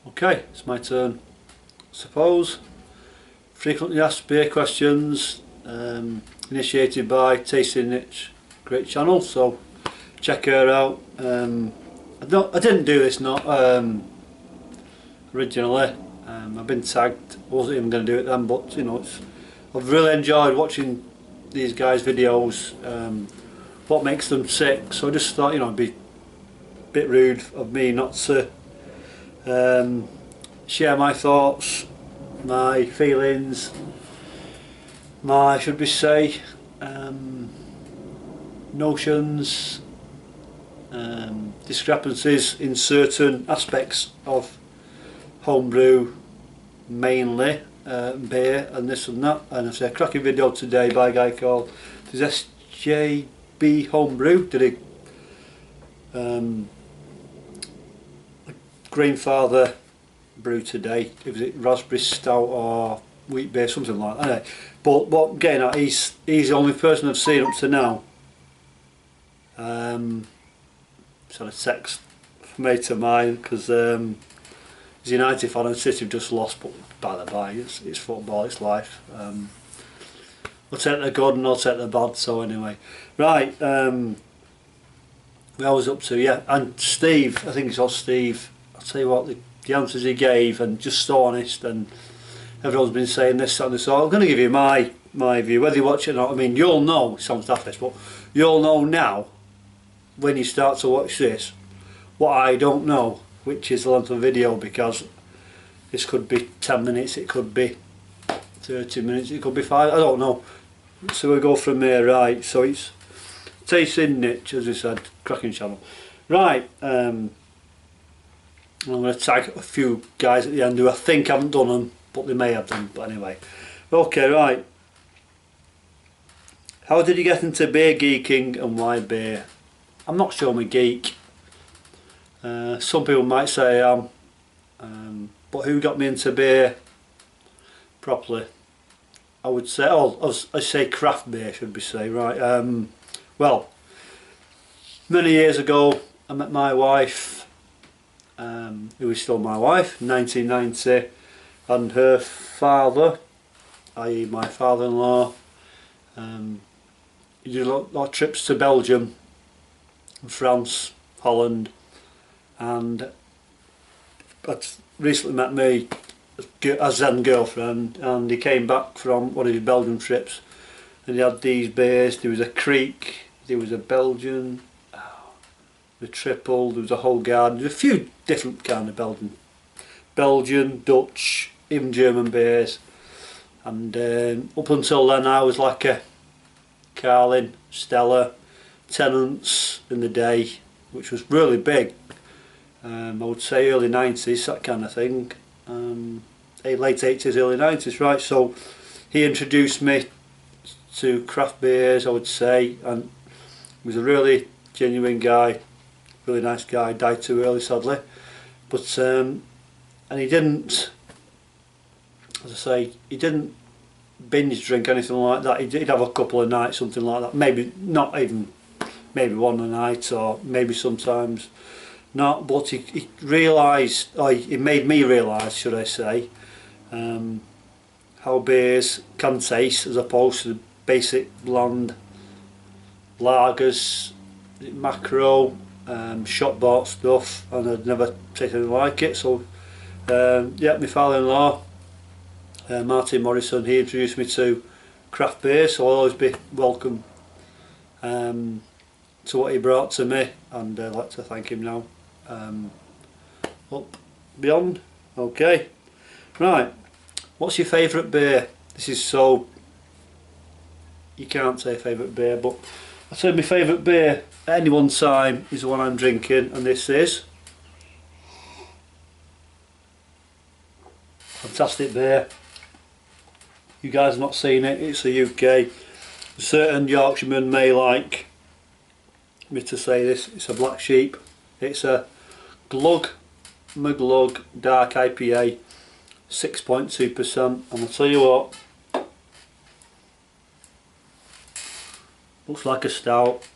Okay, it's my turn. Suppose frequently asked beer questions, initiated by Tasting Nitch, great channel, so check her out. I didn't do this originally. I've been tagged. I wasn't even going to do it then, but you know, I've really enjoyed watching these guys' videos. What makes them sick? So I just thought, you know, it'd be a bit rude of me not to share my thoughts, my feelings, my, should we say, notions, discrepancies in certain aspects of homebrew, mainly beer and this and that. And I've seen a cracking video today by a guy called SJB Homebrew. Did a grandfather brew today. Was it raspberry stout or wheat beer, something like that. Anyway, but what I'm getting at, he's the only person I've seen up to now. Sort of text from a mate of mine, because he's a United fan and City have just lost, but by the by, it's football, it's life. I'll take the good and I'll take the bad. So anyway, right, where I was up to, yeah, and Steve, I think it's all Steve. I'll tell you what, the answers he gave, and just so honest, and everyone's been saying this, that and this, so I'm going to give you my view, whether you watch it or not. I mean, you'll know, it sounds daft, but you'll know now, when you start to watch this, what I don't know, which is the length of the video, because this could be 10 minutes, it could be 30 minutes, it could be 5, I don't know. So we'll go from there, right. So it's Tasting Nitch, as I said, cracking channel. Right, I'm going to tag a few guys at the end who I think haven't done them, but they may have done, but anyway. Okay, right. How did you get into beer geeking and why beer? I'm not sure I'm a geek. Some people might say I am, but who got me into beer properly? I would say, I say craft beer, should we say, right? Well, many years ago I met my wife, who is still my wife, in 1990, and her father, i.e. my father-in-law, he did a lot of trips to Belgium, France, Holland, and I'd recently met me as then girlfriend, and he came back from one of his Belgian trips and he had these beers. There was a Creek, there was a Belgian, the triple, there was a whole garden, there was a few different kind of Belgian, Dutch, even German beers, and up until then I was like a Carroll, Stella, Tennant's in the day, which was really big. I would say early 90s, that kind of thing, late 80s, early 90s, right. So he introduced me to craft beers, I would say, and he was a really genuine guy, really nice guy. Died too early, sadly, but and he didn't, as I say, he didn't binge drink anything like that. He'd have a couple of nights, something like that, maybe not even, maybe one a night, or maybe sometimes not, but he realised, or he made me realise, should I say, how beers can taste as opposed to the basic bland lagers, macro, shop bought stuff, and I'd never tasted anything like it. So yeah, my father-in-law, Martin Morrison, he introduced me to craft beer, so I'll always be welcome to what he brought to me, and I'd like to thank him now. Up beyond. Okay, right, what's your favourite beer? This is so, you can't say favourite beer, but I'd say my favourite beer at any one time is the one I'm drinking, and this is fantastic beer. You guys have not seen it, it's the UK. Certain Yorkshiremen may like me to say this, it's a Black Sheep. It's a Glug McGlug Dark IPA, 6.2%, and I'll tell you what, looks like a stout.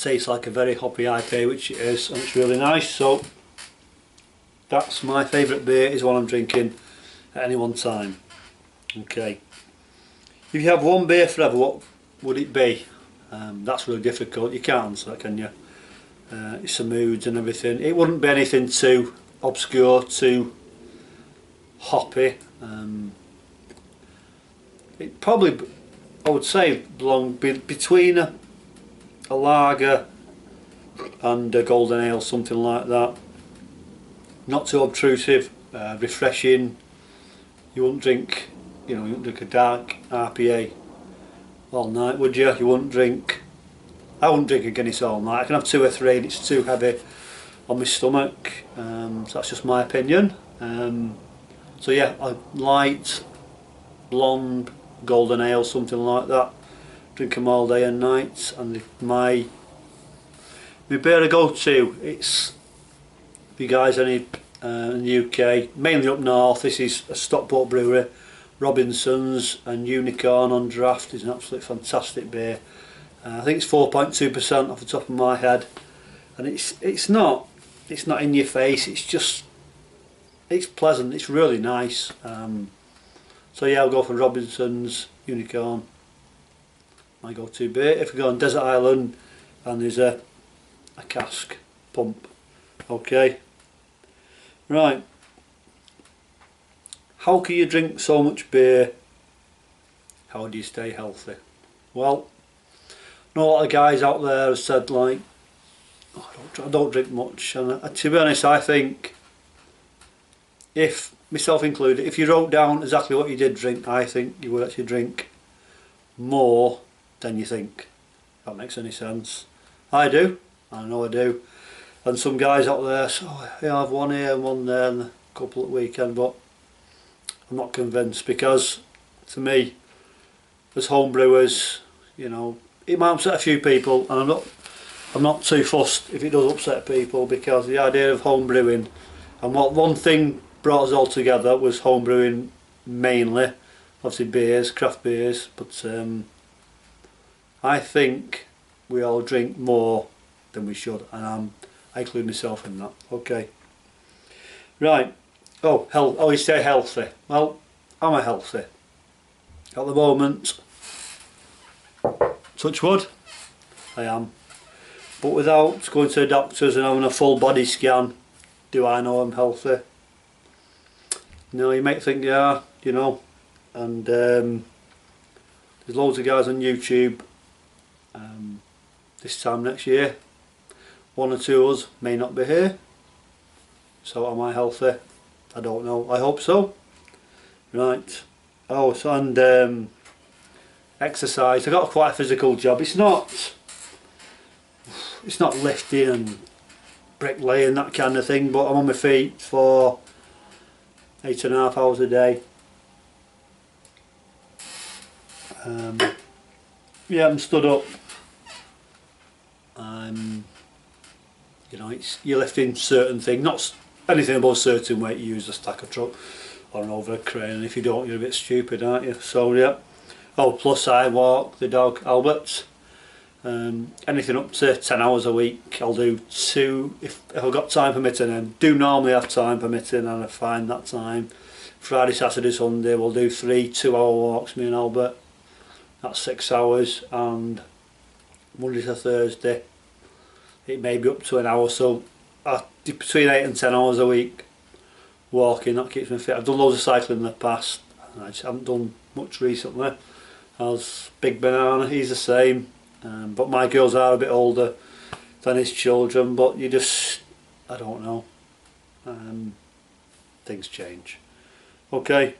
tastes like a very hoppy IPA, which it is, and it's really nice. So that's my favourite beer, is what I'm drinking at any one time. Okay, if you have one beer forever, what would it be? That's really difficult. You can't answer that, can you? It's the moods and everything. It wouldn't be anything too obscure, too hoppy. It probably, I would say, belong between a lager and a golden ale, something like that. Not too obtrusive, refreshing. You wouldn't drink, you wouldn't drink a dark IPA all night, would you? You wouldn't drink. I wouldn't drink a Guinness all night. I can have 2 or 3 and it's too heavy on my stomach. So that's just my opinion. So yeah, a light blonde golden ale, something like that. Drink them all day and night. And my beer I go to, it's, if you guys are in the UK, mainly up north, this is a Stockport brewery, Robinson's, and Unicorn on draft is an absolutely fantastic beer. I think it's 4.2% off the top of my head, and it's not in your face. It's pleasant. It's really nice. So yeah, I'll go for Robinson's Unicorn. My go-to beer. If we go on desert island and there's a cask pump. Okay. Right. How can you drink so much beer? How do you stay healthy? Well, I know a lot of guys out there have said, like, oh, I don't drink much, and to be honest, I think, if myself included, if you wrote down exactly what you did drink, I think you would actually drink more than you think. If that makes any sense. I do. I know I do. And some guys out there say, oh, yeah, I have one here and one there and a couple at weekend, but I'm not convinced, because to me, as home brewers, it might upset a few people, and I'm not too fussed if it does upset people, because the idea of home brewing, and what one thing brought us all together was home brewing mainly, obviously beers, craft beers, but I think we all drink more than we should, and I include myself in that. Okay. Right. Oh, you stay healthy. Well, am I healthy? At the moment, touch wood, I am. But without going to the doctors and having a full body scan, do I know I'm healthy? No, you might think, yeah, and there's loads of guys on YouTube this time next year. 1 or 2 of us may not be here. So am I healthy? I don't know. I hope so. Right. Oh, so, and exercise. I got quite a physical job. It's not lifting and bricklaying, that kind of thing, but I'm on my feet for 8.5 hours a day. Yeah, I'm stood up. You're lifting certain things, not anything above a certain weight. You use a stack of truck or an overhead crane, and if you don't, you're a bit stupid, aren't you? So yeah. Oh, plus I walk the dog Albert. Anything up to 10 hours a week. I'll do 2 if I've got time permitting, and do normally have time permitting, and I find that time. Friday, Saturday, Sunday we'll do 3 2-hour walks, me and Albert. That's 6 hours, and Monday to Thursday it may be up to an hour, so between 8 and 10 hours a week walking. That keeps me fit. I've done loads of cycling in the past, I just haven't done much recently. As Big Banana, he's the same, but my girls are a bit older than his children, but I don't know, things change. Okay,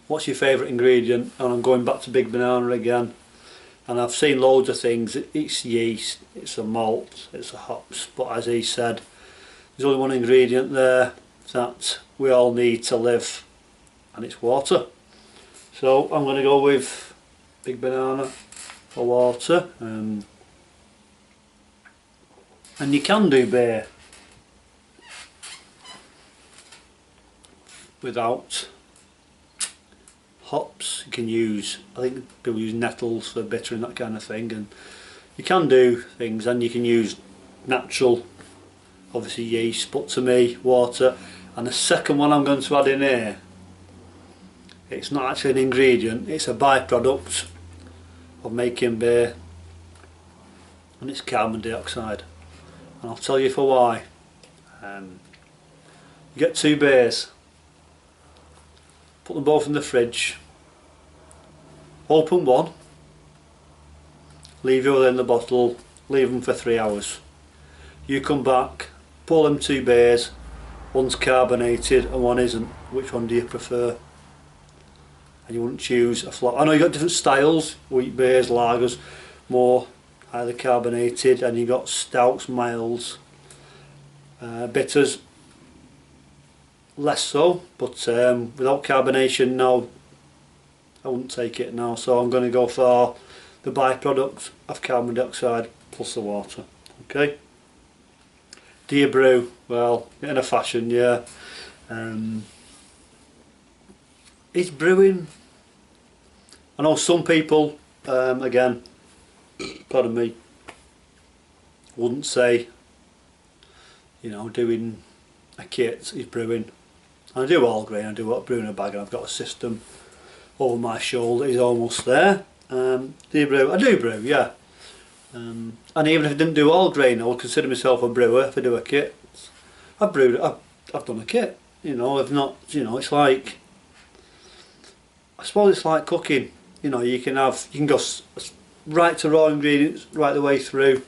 what's your favourite ingredient? And I'm going back to Big Banana again, and I've seen loads of things. It's yeast, it's a malt, it's a hops, but as he said, there's only one ingredient there that we all need to live, and it's water. So I'm going to go with Big Banana for water. And you can do beer without hops. You can use, I think people use nettles for bitter and that kind of thing, and You can do things, and you can use natural, obviously yeast, but to me water. And the second one I'm going to add in here, it's not actually an ingredient, it's a byproduct of making beer, and it's carbon dioxide, and I'll tell you for why. You get 2 beers, put them both in the fridge, open one, leave the other in the bottle, leave them for 3 hours. You come back, pour them 2 beers, one's carbonated and one isn't. Which one do you prefer? And you wouldn't choose a flat. I know you've got different styles, wheat beers, lagers, more highly carbonated, and you've got stouts, milds, bitters, less so, but without carbonation, no, I wouldn't take it now. So I'm going to go for the byproduct of carbon dioxide plus the water. Okay. Do you brew? Well, in a fashion, yeah. Is brewing, I know some people, again, pardon me, wouldn't say, you know, doing a kit is brewing. I do all grain, I do brew in a bag, and I've got a system over my shoulder, is almost there. Do you brew? I do brew, yeah. And even if I didn't do all grain, I would consider myself a brewer if I do a kit. I've brewed, I've done a kit, you know. I've not, you know, it's like, I suppose it's like cooking, you know. You can go right to raw ingredients right the way through,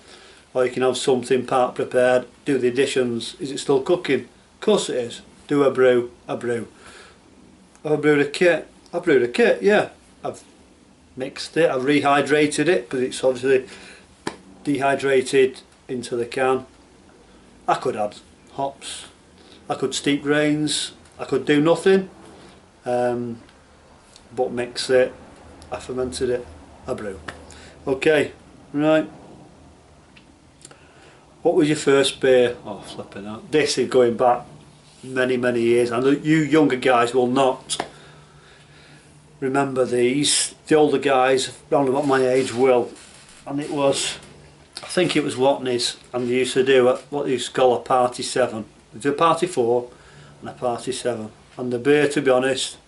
or you can have something part prepared, do the additions. Is it still cooking? Of course it is. Do I brew? I brew. Have I brewed a kit? I brewed a kit, yeah. I've mixed it, I've rehydrated it, because it's obviously dehydrated into the can. I could add hops, I could steep grains, I could do nothing, but mix it, I fermented it, I brew. Okay, right. What was your first beer? Oh, flipping out. This is going back many years, and you younger guys will not remember these. The older guys around about my age will. And it was, I think it was Watney's, and they used to do what they used to call a party 7. They did a party 4 and a party 7, and the beer, to be honest,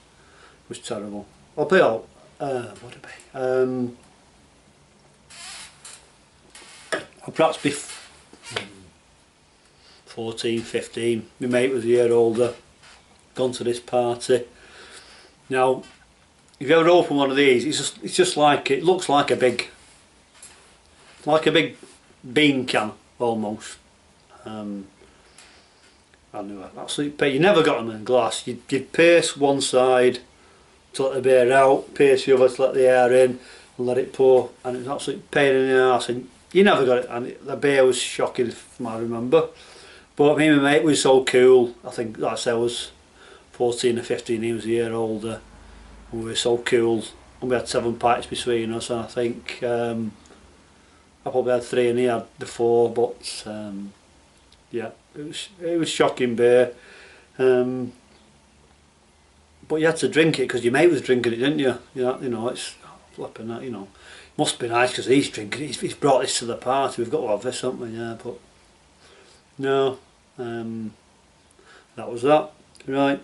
was terrible. I'll be out, what would it be? I'll perhaps be 14, 15. My mate was a year older, gone to this party. Now, if you ever open one of these, it's just like, it looks like a big bean can almost. I knew it. Absolutely, you never got them in glass. You'd pierce one side to let the beer out, pierce the other to let the air in, and let it pour. And it was an absolute pain in the arse. And you never got it. And the beer was shocking, if I remember. But me and my mate was so cool. I think, like I said, I was 14 or 15. He was a year older. We were so cool, and we had 7 pints between us, and I think I probably had 3 and he had the 4, but yeah, it was shocking beer. But you had to drink it because your mate was drinking it, didn't you? You know, it's flipping that, you know. Must be nice because he's drinking it, he's brought this to the party, we've got to have this, haven't we? Yeah, but no, that was that, right.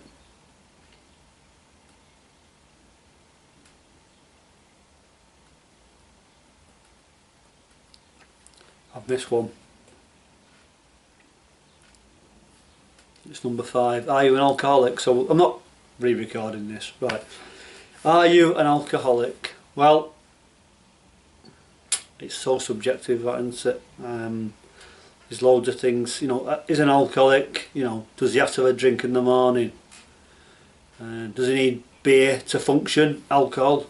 I've missed one. It's number 5. Are you an alcoholic? So I'm not re-recording this. Right. Are you an alcoholic? Well, it's so subjective, that, isn't it? There's loads of things. You know, is an alcoholic, you know, does he have to have a drink in the morning? Does he need beer to function? Alcohol?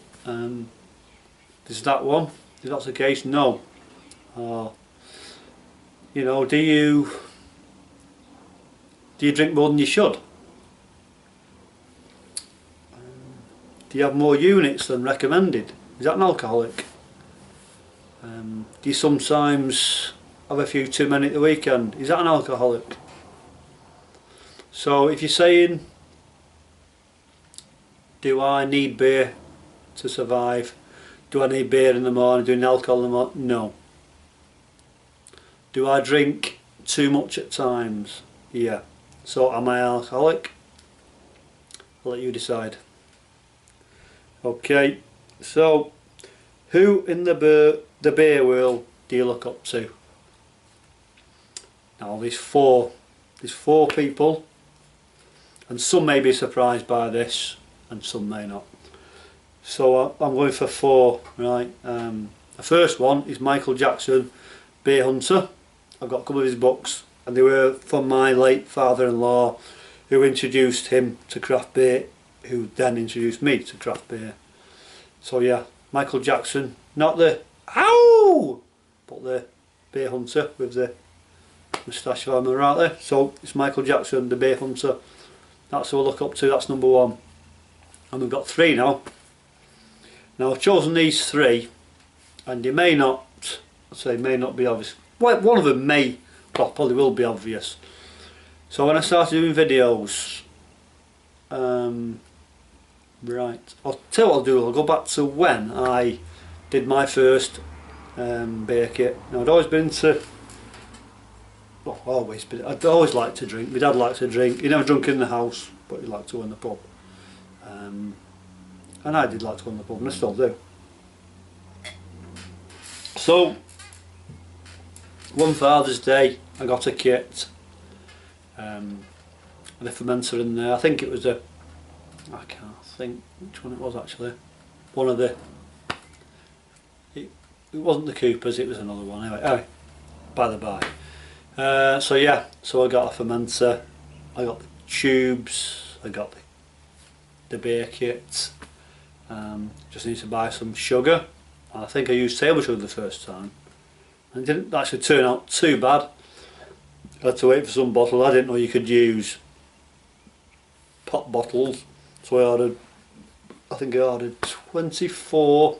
Is that one? If that's the case, no. You know, do you drink more than you should? Do you have more units than recommended? Is that an alcoholic? Do you sometimes have a few too many at the weekend? Is that an alcoholic? So if you're saying, do I need beer to survive? Do I need beer in the morning, doing alcohol in the morning? No. Do I drink too much at times? Yeah. So am I alcoholic? I'll let you decide. Okay, so who in the beer world do you look up to? Now there's four people, and some may be surprised by this and some may not. So I'm going for four, right? The first one is Michael Jackson, Beer Hunter. I've got a couple of his books, and they were from my late father-in-law, who introduced him to craft beer, who then introduced me to craft beer. So yeah, Michael Jackson, not the ow, but the Beer Hunter with the moustache on the right there. So it's Michael Jackson, the Beer Hunter. That's who I look up to. That's number one. And we've got three now. Now I've chosen these three, and they may not, I'd say may not be obvious. Well, one of them may, well, probably will be obvious. So when I started doing videos, right, I'll tell you what I'll do. I'll go back to when I did my first beer kit. Now I'd always been to, well, I'd always liked to drink. My dad liked to drink. He never drunk in the house, but he liked to go in the pub. And I did like to go in the pub, and I still do. So one Father's Day, I got a kit, and a fermenter in there. I think it was I can't think which one it was actually. One of the, it wasn't the Coopers, it was another one. Anyway, by the by. So yeah, so I got a fermenter, I got the tubes, I got the beer kit. Just need to buy some sugar. I think I used table sugar the first time, and it didn't actually turn out too bad. I had to wait for some bottles. I didn't know you could use pop bottles, so I ordered, I think I ordered 24,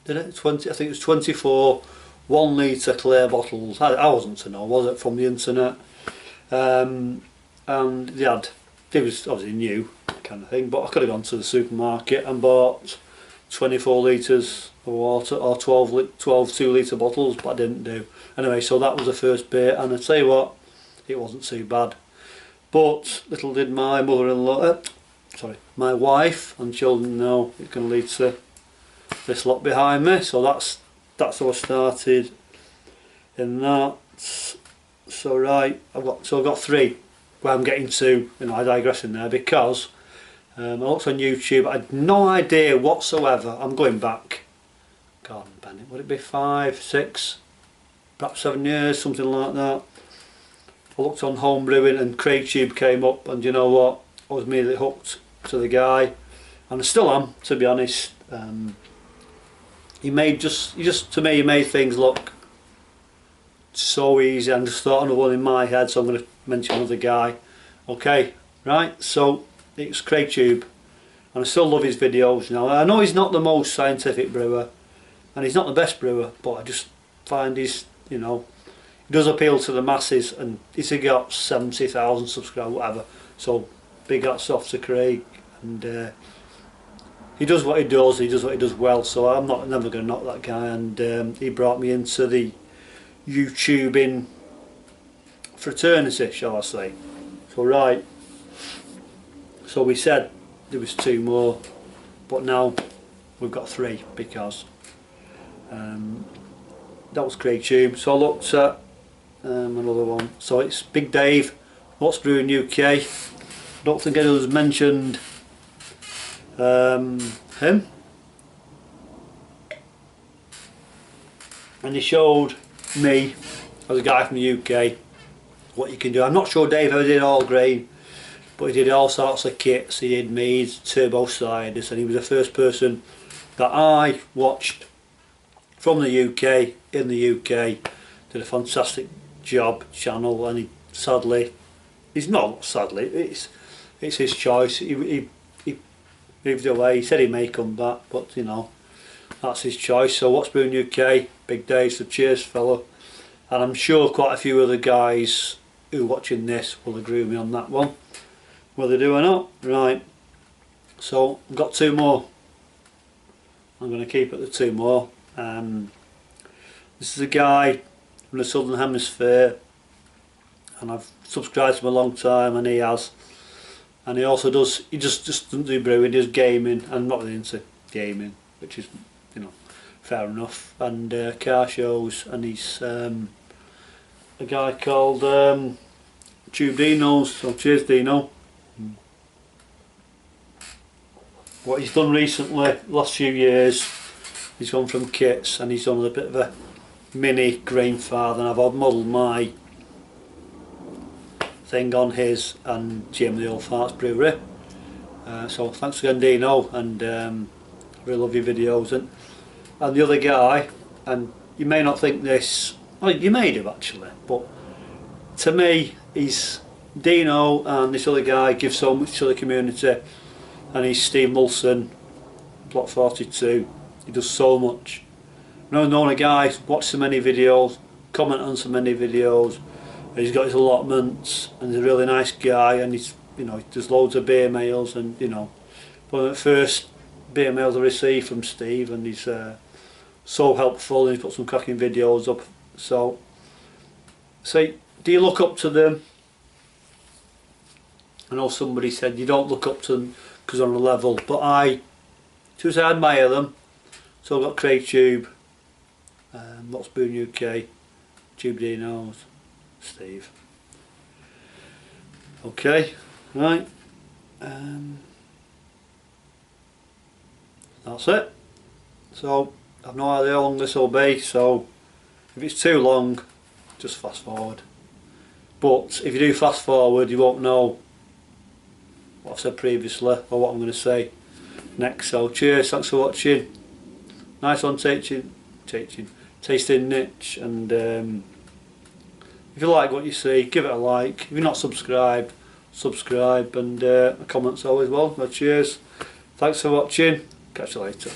did it? 20, I think it was 24 1 litre clear bottles. I wasn't to know, was it, from the internet? And it was obviously new kind of thing, but I could have gone to the supermarket and bought 24 litres of water or 12 2 litre bottles, but I didn't do. Anyway, so that was the first beer, and I tell you what, it wasn't too bad. But little did my mother-in-law, my wife and children know it's going to lead to this lot behind me. So that's how I started in that. So right, I've got three. Where I'm getting to, I digress in there because I looked on YouTube. I had no idea whatsoever. I'm going back, God, Bennett, would it be 5, 6, perhaps 7 years, something like that. I looked on home brewing and Craig Tube came up, and you know what? I was immediately hooked to the guy, and I still am, to be honest. He made things look so easy, and just thought of one in my head, so I'm going to mention another guy. Okay, right, so it's Craig Tube, and I still love his videos. Now I know he's not the most scientific brewer, and he's not the best brewer, but I just find he's, he does appeal to the masses, and he's got 70,000 subscribers, whatever. So big hats off to Craig, and he does what he does well. So I'm never going to knock that guy, and he brought me into the YouTubing fraternity, shall I say. So right, so we said there was 2 more, but now we've got 3 because that was Craig Tube. So I looked at another one. So it's Big Dave, What's Brewing UK. I don't think anyone's mentioned him, and he showed me, as a guy from the UK, what you can do. I'm not sure Dave ever did all grain, but he did all sorts of kits. He did meads, turbo ciders, and he was the first person that I watched from the UK, in the UK. Did a fantastic job channel, and it's his choice. He moved away. He said he may come back, but that's his choice. So What's Brewing UK, Big Dave, so cheers fella. And I'm sure quite a few other guys who are watching this will agree with me on that one, whether they do or not. Right, so I've got 2 more. I'm going to keep it the 2 more. This is a guy from the Southern Hemisphere, and I've subscribed to him a long time, and he has. And he also does, he just doesn't do brewing, he does gaming. I'm not really into gaming, which is, you know, fair enough. And car shows, and he's a guy called Tube Dino's, so cheers Dino. What he's done recently, last few years, he's gone from kits and he's done a bit of a mini grain father, and I've modelled my thing on his and Jim the Old Farts Brewery. So thanks again Dino, and I really love your videos. And the other guy, and you may not think this, well you may do actually, but to me he's Dino, and this other guy gives so much to the community, and he's Steve Moulson, Block 42. He does so much. I've known a guy, watched so many videos, comment on so many videos. He's got his allotments, and he's a really nice guy, and he's, you know, he does loads of beer mails, and you know, one of the first beer mails I received from Steve, and he's so helpful, and he's put some cracking videos up. So, do you look up to them? I know somebody said you don't look up to them because they're on a level, but I admire them. So I've got Craig Tube, What's Brewing UK, Tube Dino's, Steve. Okay, right. That's it. So I've no idea how long this will be, so if it's too long, just fast forward. But if you do fast forward, you won't know what I've said previously or what I'm going to say next. So cheers, thanks for watching. Nice one tasting Nitch, and if you like what you see, give it a like. If you're not subscribed, subscribe, and a comment's always welcome. Cheers, thanks for watching, catch you later.